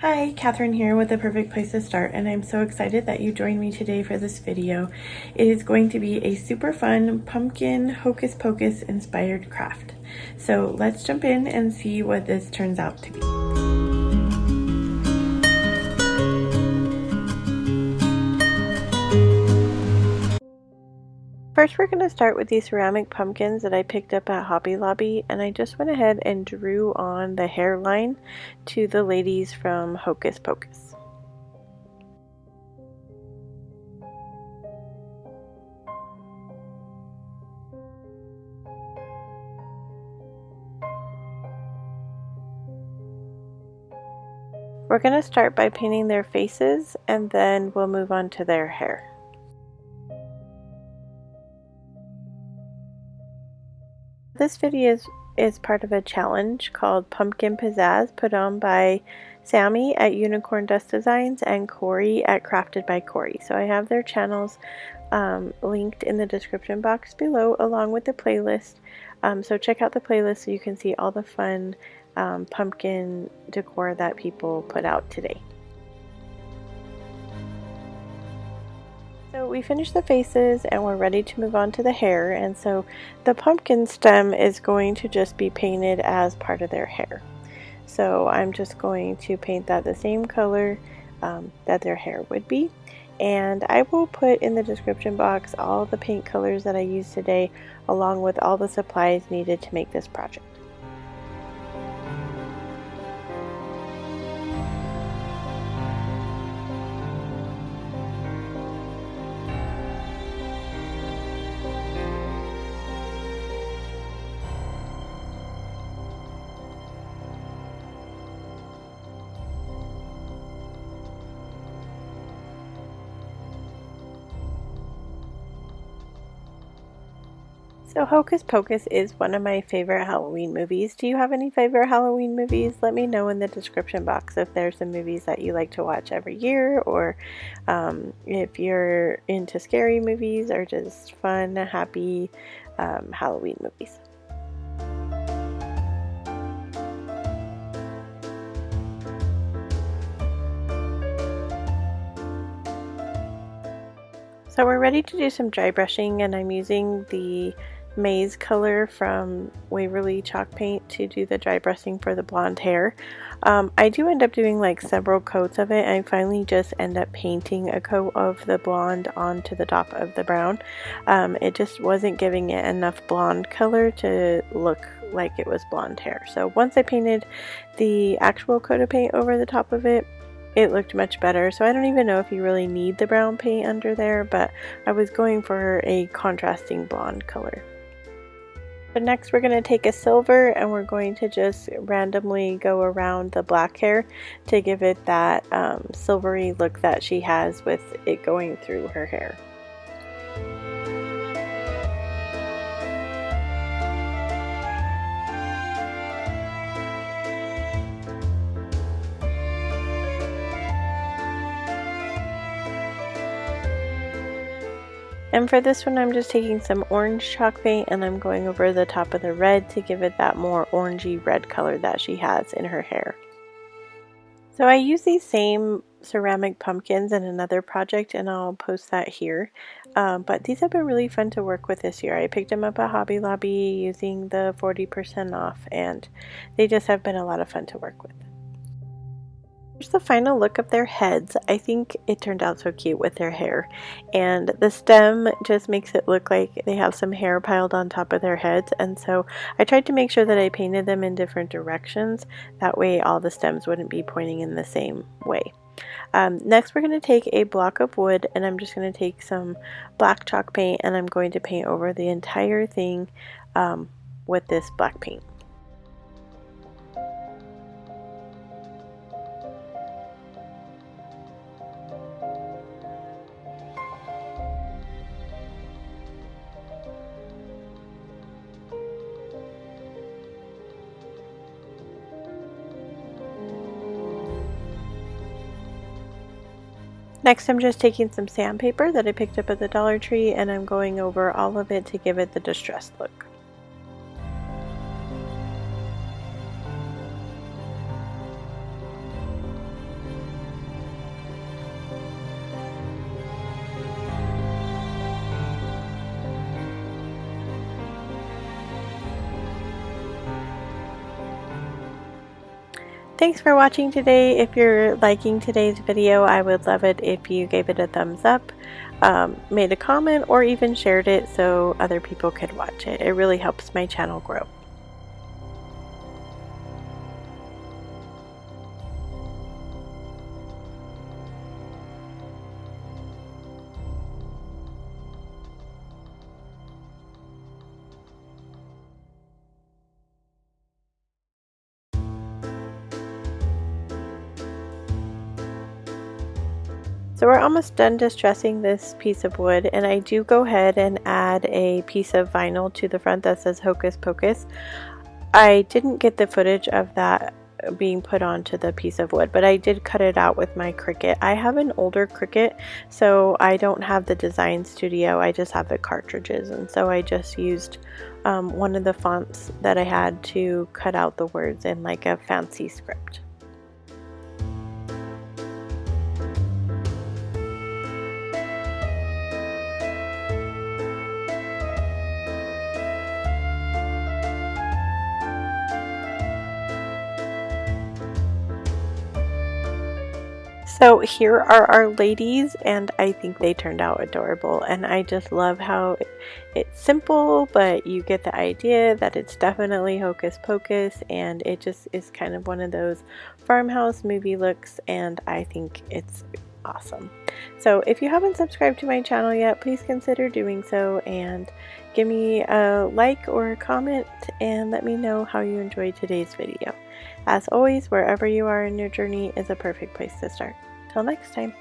Hi, Catherine here with The Perfect Place to Start, and I'm so excited that you joined me today for this video. It is going to be a super fun pumpkin Hocus Pocus inspired craft. So let's jump in and see what this turns out to be. First, we're going to start with these ceramic pumpkins that I picked up at Hobby Lobby, and I just went ahead and drew on the hairline to the ladies from Hocus Pocus. We're going to start by painting their faces, and then we'll move on to their hair. This video is part of a challenge called Pumpkin Pizzazz put on by Sammy at Unicorn Dust Designs and Corey at Crafted by Corey. So I have their channels linked in the description box below along with the playlist. So check out the playlist so you can see all the fun pumpkin decor that people put out today. So we finished the faces and we're ready to move on to the hair, and so the pumpkin stem is going to just be painted as part of their hair. So I'm just going to paint that the same color that their hair would be, and I will put in the description box all the paint colors that I used today along with all the supplies needed to make this project. So Hocus Pocus is one of my favorite Halloween movies. Do you have any favorite Halloween movies? Let me know in the description box if there's some movies that you like to watch every year, or if you're into scary movies or just fun, happy Halloween movies. So we're ready to do some dry brushing, and I'm using the maize color from Waverly chalk paint to do the dry brushing for the blonde hair. I do end up doing like several coats of it. I finally just end up painting a coat of the blonde onto the top of the brown. It just wasn't giving it enough blonde color to look like it was blonde hair. So once I painted the actual coat of paint over the top of it, it looked much better. So I don't even know if you really need the brown paint under there, but I was going for a contrasting blonde color. But next we're going to take a silver and we're going to just randomly go around the black hair to give it that silvery look that she has with it going through her hair. And for this one, I'm just taking some orange chalk paint and I'm going over the top of the red to give it that more orangey red color that she has in her hair. So I use these same ceramic pumpkins in another project and I'll post that here. But these have been really fun to work with this year. I picked them up at Hobby Lobby using the 40% off, and they just have been a lot of fun to work with. Here's the final look of their heads. I think it turned out so cute with their hair, and the stem just makes it look like they have some hair piled on top of their heads, and so I tried to make sure that I painted them in different directions. That way all the stems wouldn't be pointing in the same way. Next we're going to take a block of wood, and I'm just going to take some black chalk paint and I'm going to paint over the entire thing with this black paint. Next, I'm just taking some sandpaper that I picked up at the Dollar Tree and I'm going over all of it to give it the distressed look. thanks for watching today. If you're liking today's video, I would love it if you gave it a thumbs up, made a comment, or even shared it so other people could watch it. It really helps my channel grow. So we're almost done distressing this piece of wood, and I do go ahead and add a piece of vinyl to the front that says Hocus Pocus. I didn't get the footage of that being put onto the piece of wood, but I did cut it out with my Cricut. I have an older Cricut, so I don't have the Design Studio, I just have the cartridges, and so I just used one of the fonts that I had to cut out the words in like a fancy script. So here are our ladies, and I think they turned out adorable, and I just love how it's simple, but you get the idea that it's definitely Hocus Pocus, and it just is kind of one of those farmhouse movie looks, and I think it's awesome. So if you haven't subscribed to my channel yet, please consider doing so, and give me a like or a comment and let me know how you enjoyed today's video. As always, wherever you are in your journey is a perfect place to start. Till next time.